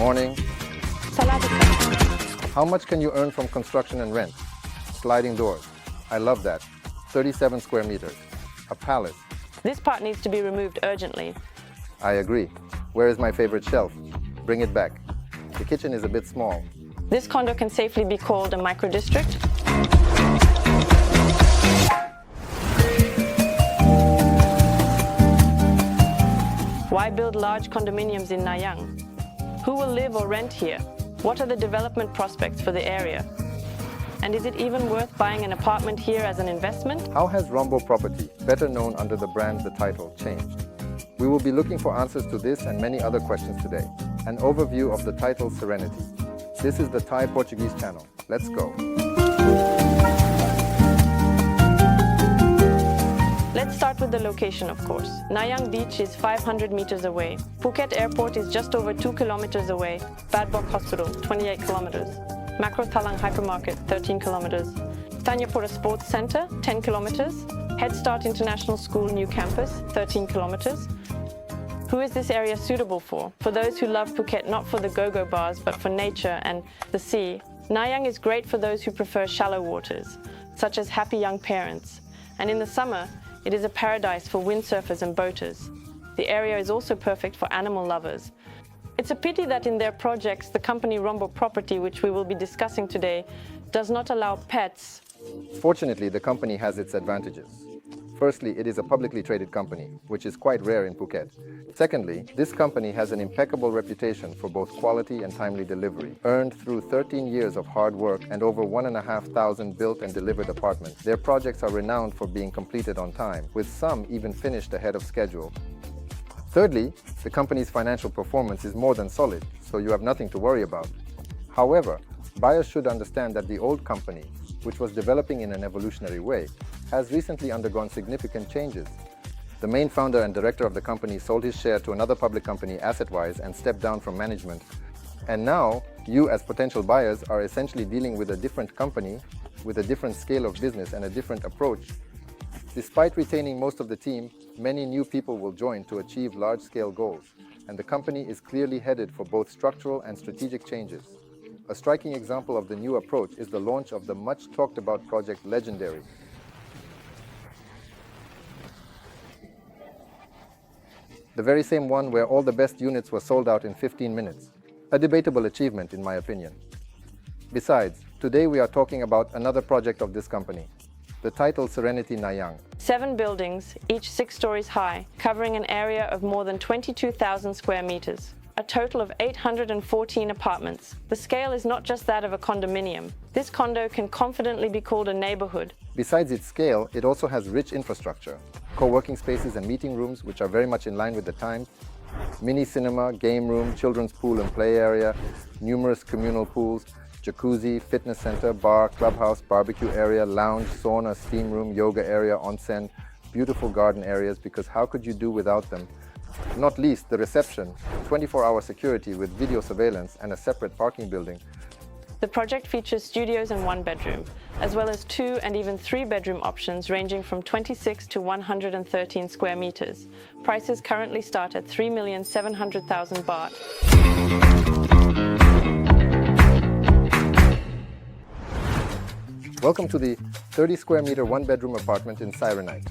Morning. Saladika. How much can you earn from construction and rent? Sliding doors. I love that. 37 square meters. A palace. This part needs to be removed urgently. I agree. Where is my favorite shelf? Bring it back. The kitchen is a bit small. This condo can safely be called a micro-district. Why build large condominiums in Naiyang? Who will live or rent here? What are the development prospects for the area? And is it even worth buying an apartment here as an investment? How has Rombo Property, better known under the brand The Title, changed? We will be looking for answers to this and many other questions today. An overview of The Title Serenity. This is the Thai-Portuguese channel. Let's go. Let's start with the location, of course. Naiyang Beach is 500 meters away. Phuket Airport is just over 2 kilometers away. Bad Bok Hospital, 28 kilometers. Macro Thalang Hypermarket, 13 kilometers. Thanyapura Sports Center, 10 kilometers. Head Start International School New Campus, 13 kilometers. Who is this area suitable for? For those who love Phuket not for the go-go bars, but for nature and the sea. Naiyang is great for those who prefer shallow waters, such as happy young parents. And in the summer, it is a paradise for windsurfers and boaters. The area is also perfect for animal lovers. It's a pity that in their projects, the company Rombo Property, which we will be discussing today, does not allow pets. Fortunately, the company has its advantages. Firstly, it is a publicly traded company, which is quite rare in Phuket. Secondly, this company has an impeccable reputation for both quality and timely delivery. Earned through 13 years of hard work and over 1,500 built and delivered apartments, their projects are renowned for being completed on time, with some even finished ahead of schedule. Thirdly, the company's financial performance is more than solid, so you have nothing to worry about. However, buyers should understand that the old company, which was developing in an evolutionary way, has recently undergone significant changes. The main founder and director of the company sold his share to another public company, Assetwise, and stepped down from management. And now, you as potential buyers are essentially dealing with a different company, with a different scale of business and a different approach. Despite retaining most of the team, many new people will join to achieve large-scale goals, and the company is clearly headed for both structural and strategic changes. A striking example of the new approach is the launch of the much-talked-about project Legendary. The very same one where all the best units were sold out in 15 minutes. A debatable achievement, in my opinion. Besides, today we are talking about another project of this company, the Title Serenity Naiyang. 7 buildings, each 6 stories high, covering an area of more than 22,000 square meters. A total of 814 apartments. The scale is not just that of a condominium. This condo can confidently be called a neighborhood. Besides its scale, it also has rich infrastructure. Co-working spaces and meeting rooms, which are very much in line with the times. Mini cinema, game room, children's pool and play area, numerous communal pools, jacuzzi, fitness center, bar, clubhouse, barbecue area, lounge, sauna, steam room, yoga area, onsen, beautiful garden areas, because how could you do without them? Not least, the reception, 24-hour security with video surveillance and a separate parking building. The project features studios and 1-bedroom, as well as 2 and even 3-bedroom options ranging from 26 to 113 square meters. Prices currently start at 3,700,000 baht. Welcome to the 30 square meter 1-bedroom apartment in Serenity.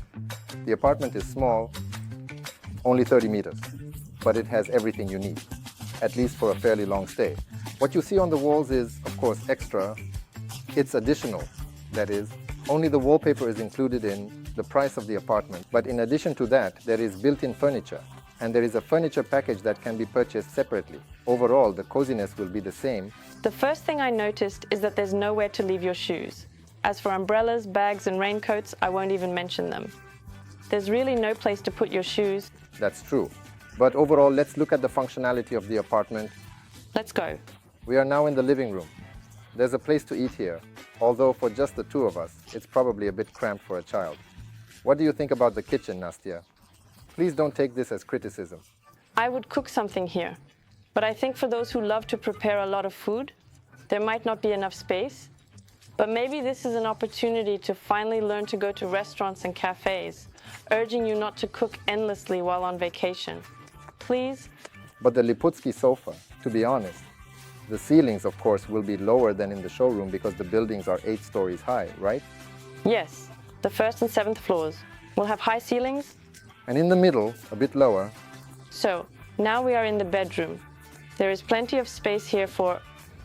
The apartment is small, only 30 meters, but it has everything you need, at least for a fairly long stay. What you see on the walls is, of course, extra. It's additional. That is, only the wallpaper is included in the price of the apartment. But in addition to that, there is built-in furniture, and there is a furniture package that can be purchased separately. Overall, the coziness will be the same. The first thing I noticed is that there's nowhere to leave your shoes. As for umbrellas, bags, and raincoats, I won't even mention them. There's really no place to put your shoes. That's true. But overall, let's look at the functionality of the apartment. Let's go. We are now in the living room. There's a place to eat here, although for just the two of us, it's probably a bit cramped for a child. What do you think about the kitchen, Nastia? Please don't take this as criticism. I would cook something here, but I think for those who love to prepare a lot of food, there might not be enough space. But maybe this is an opportunity to finally learn to go to restaurants and cafes, urging you not to cook endlessly while on vacation. Please But the Liputsky sofa, to be honest, the ceilings, of course, will be lower than in the showroom because the buildings are 8 stories high, right? Yes, the first and 7th floors will have high ceilings. And in the middle, a bit lower. So, now we are in the bedroom. There is plenty of space here for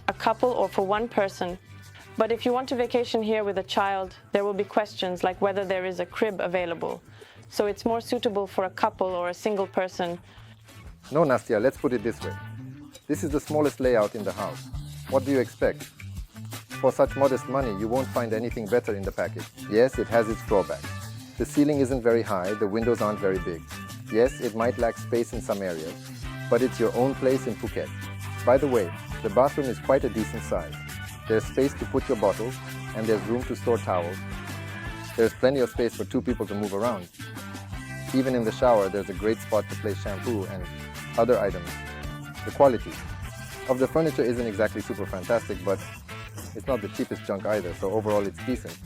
a couple or for one person. But if you want to vacation here with a child, there will be questions like whether there is a crib available. So it's more suitable for a couple or a single person. No, Nastya, let's put it this way. This is the smallest layout in the house. What do you expect? For such modest money, you won't find anything better in the package. Yes, it has its drawbacks. The ceiling isn't very high, the windows aren't very big. Yes, it might lack space in some areas, but it's your own place in Phuket. By the way, the bathroom is quite a decent size. There's space to put your bottles, and there's room to store towels. There's plenty of space for 2 people to move around. Even in the shower, there's a great spot to place shampoo and other items. The quality of the furniture isn't exactly super fantastic, but it's not the cheapest junk either, so overall it's decent.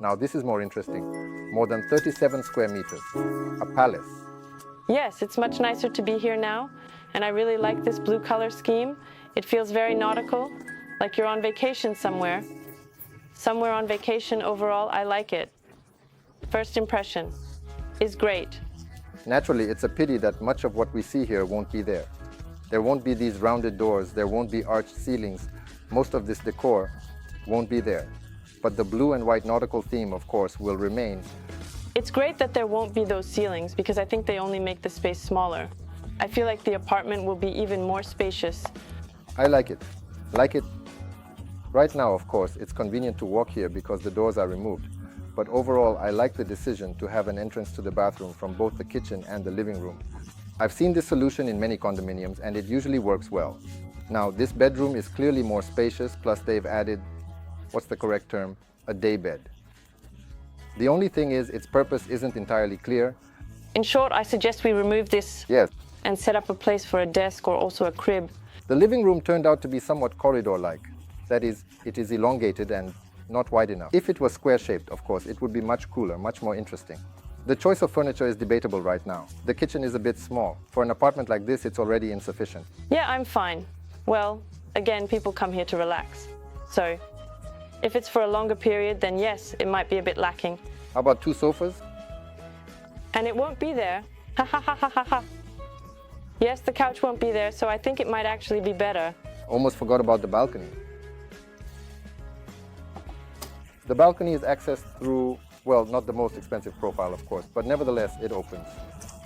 Now this is more interesting. More than 37 square meters. A palace. Yes, it's much nicer to be here now, and I really like this blue color scheme. It feels very nautical, like you're on vacation somewhere. Somewhere on vacation overall, I like it. First impression is great. Naturally, it's a pity that much of what we see here won't be there. There won't be these rounded doors, there won't be arched ceilings. Most of this decor won't be there. But the blue and white nautical theme, of course, will remain. It's great that there won't be those ceilings because I think they only make the space smaller. I feel like the apartment will be even more spacious. I like it. Like it. Right now, of course, it's convenient to walk here because the doors are removed. But overall, I like the decision to have an entrance to the bathroom from both the kitchen and the living room. I've seen this solution in many condominiums and it usually works well. Now, this bedroom is clearly more spacious, plus they've added, what's the correct term? A day bed. The only thing is, its purpose isn't entirely clear. In short, I suggest we remove this Yes. and set up a place for a desk or also a crib. The living room turned out to be somewhat corridor-like. That is, it is elongated and not wide enough. If it was square-shaped, of course, it would be much cooler, much more interesting. The choice of furniture is debatable right now. The kitchen is a bit small. For an apartment like this, it's already insufficient. Yeah, I'm fine. Well, again, people come here to relax. So, if it's for a longer period, then yes, it might be a bit lacking. How about 2 sofas? And it won't be there. Ha ha ha ha ha ha. Yes, the couch won't be there, so I think it might actually be better. Almost forgot about the balcony. The balcony is accessed through, well, not the most expensive profile, of course, but nevertheless, it opens.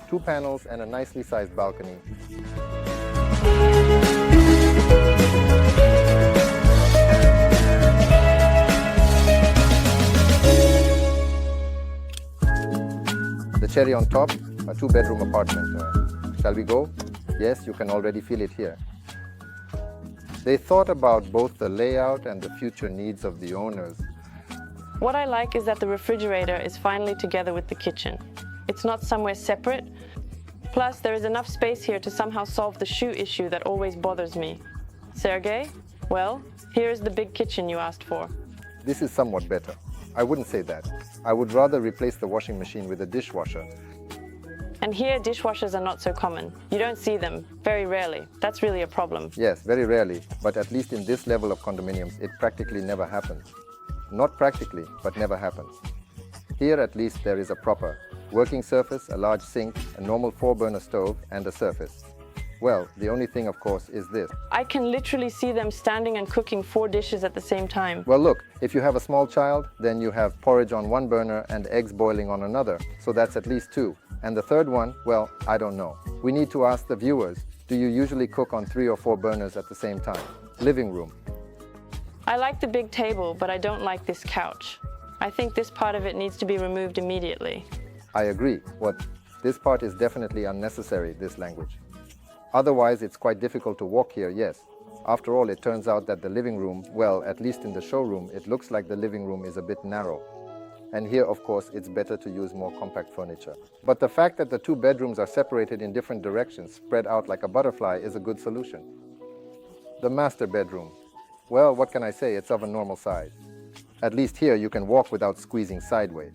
2 panels and a nicely sized balcony. The cherry on top, a 2-bedroom apartment. Shall we go? Yes, you can already feel it here. They thought about both the layout and the future needs of the owners. What I like is that the refrigerator is finally together with the kitchen. It's not somewhere separate. Plus, there is enough space here to somehow solve the shoe issue that always bothers me. Sergei, well, here is the big kitchen you asked for. This is somewhat better. I wouldn't say that. I would rather replace the washing machine with a dishwasher. And here, dishwashers are not so common. You don't see them, very rarely. That's really a problem. Yes, very rarely, but at least in this level of condominiums, it practically never happens. Not practically, but never happens. Here at least there is a proper working surface, a large sink, a normal 4-burner stove, and a surface. Well, the only thing, of course, is this. I can literally see them standing and cooking 4 dishes at the same time. Well, look, if you have a small child, then you have porridge on one burner and eggs boiling on another, so that's at least 2. And the third one, well, I don't know. We need to ask the viewers, do you usually cook on 3 or 4 burners at the same time? Living room. I like the big table, but I don't like this couch. I think this part of it needs to be removed immediately. I agree. This part is definitely unnecessary, this language. Otherwise, it's quite difficult to walk here, yes. After all, it turns out that the living room, well, at least in the showroom, it looks like the living room is a bit narrow. And here, of course, it's better to use more compact furniture. But the fact that the 2 bedrooms are separated in different directions, spread out like a butterfly, is a good solution. The master bedroom. Well, what can I say? It's of a normal size. At least here you can walk without squeezing sideways.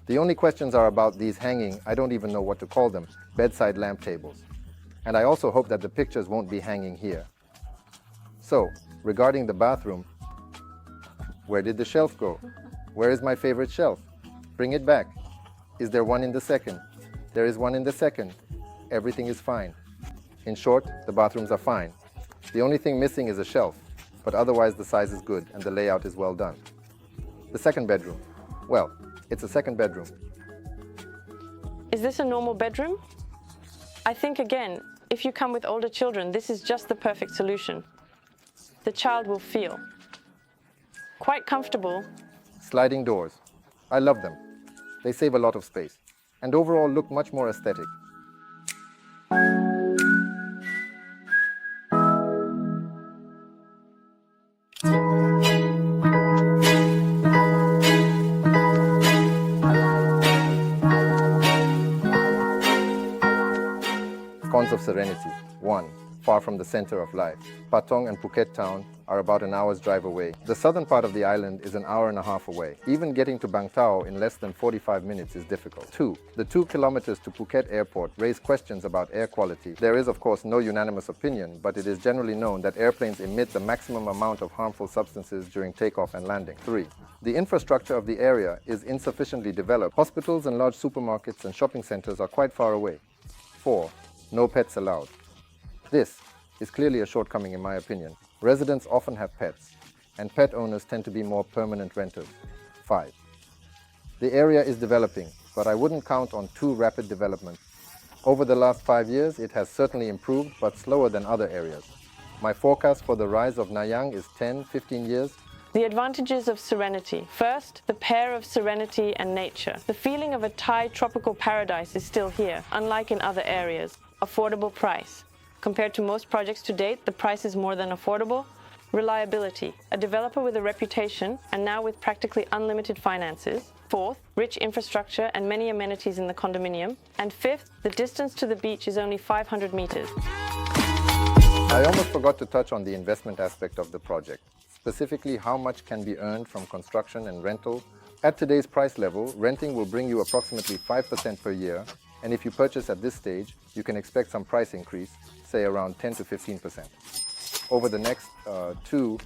The only questions are about these hanging, I don't even know what to call them, bedside lamp tables. And I also hope that the pictures won't be hanging here. So, regarding the bathroom, where did the shelf go? Where is my favorite shelf? Bring it back. Is there one in the second? There is one in the second. Everything is fine. In short, the bathrooms are fine. The only thing missing is a shelf, but otherwise the size is good and the layout is well done. The second bedroom. Well, it's a second bedroom. Is this a normal bedroom? I think again, if you come with older children, this is just the perfect solution. The child will feel quite comfortable. Sliding doors. I love them. They save a lot of space and overall look much more aesthetic. Cons of Serenity. 1. Far from the center of life. Patong and Phuket town are about an hour's drive away. The southern part of the island is an hour and a half away. Even getting to Bang Tao in less than 45 minutes is difficult. 2. The 2 kilometers to Phuket airport raise questions about air quality. There is of course no unanimous opinion, but it is generally known that airplanes emit the maximum amount of harmful substances during takeoff and landing. 3. The infrastructure of the area is insufficiently developed. Hospitals and large supermarkets and shopping centers are quite far away. 4. No pets allowed. This is clearly a shortcoming in my opinion. Residents often have pets, and pet owners tend to be more permanent renters. 5. The area is developing, but I wouldn't count on too rapid development. Over the last 5 years, it has certainly improved, but slower than other areas. My forecast for the rise of Naiyang is 10-15 years. The advantages of Serenity. First, the pair of serenity and nature. The feeling of a Thai tropical paradise is still here, unlike in other areas. Affordable price. Compared to most projects to date, the price is more than affordable. Reliability. A developer with a reputation and now with practically unlimited finances. Fourth, rich infrastructure and many amenities in the condominium. And fifth, the distance to the beach is only 500 meters. I almost forgot to touch on the investment aspect of the project. Specifically, how much can be earned from construction and rental. At today's price level, renting will bring you approximately 5% per year, and if you purchase at this stage, you can expect some price increase, say around 10 to 15%, over the next 2-3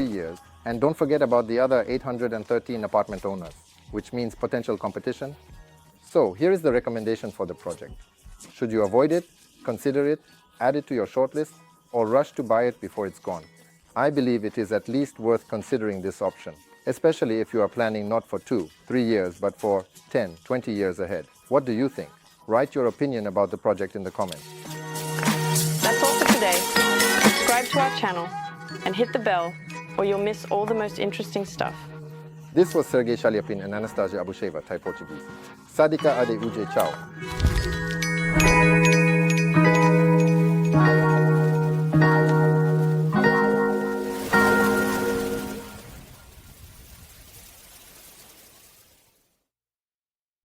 years. And don't forget about the other 813 apartment owners, which means potential competition. So here is the recommendation for the project. Should you avoid it, consider it, add it to your shortlist, or rush to buy it before it's gone? I believe it is at least worth considering this option, especially if you are planning not for 2-3 years, but for 10-20 years ahead. What do you think? Write your opinion about the project in the comments. That's all for today. Subscribe to our channel and hit the bell or you'll miss all the most interesting stuff. This was Sergei, Shaliapin and Anastasia Abushaeva, Thai Portuguese. Sadika ade uje ciao.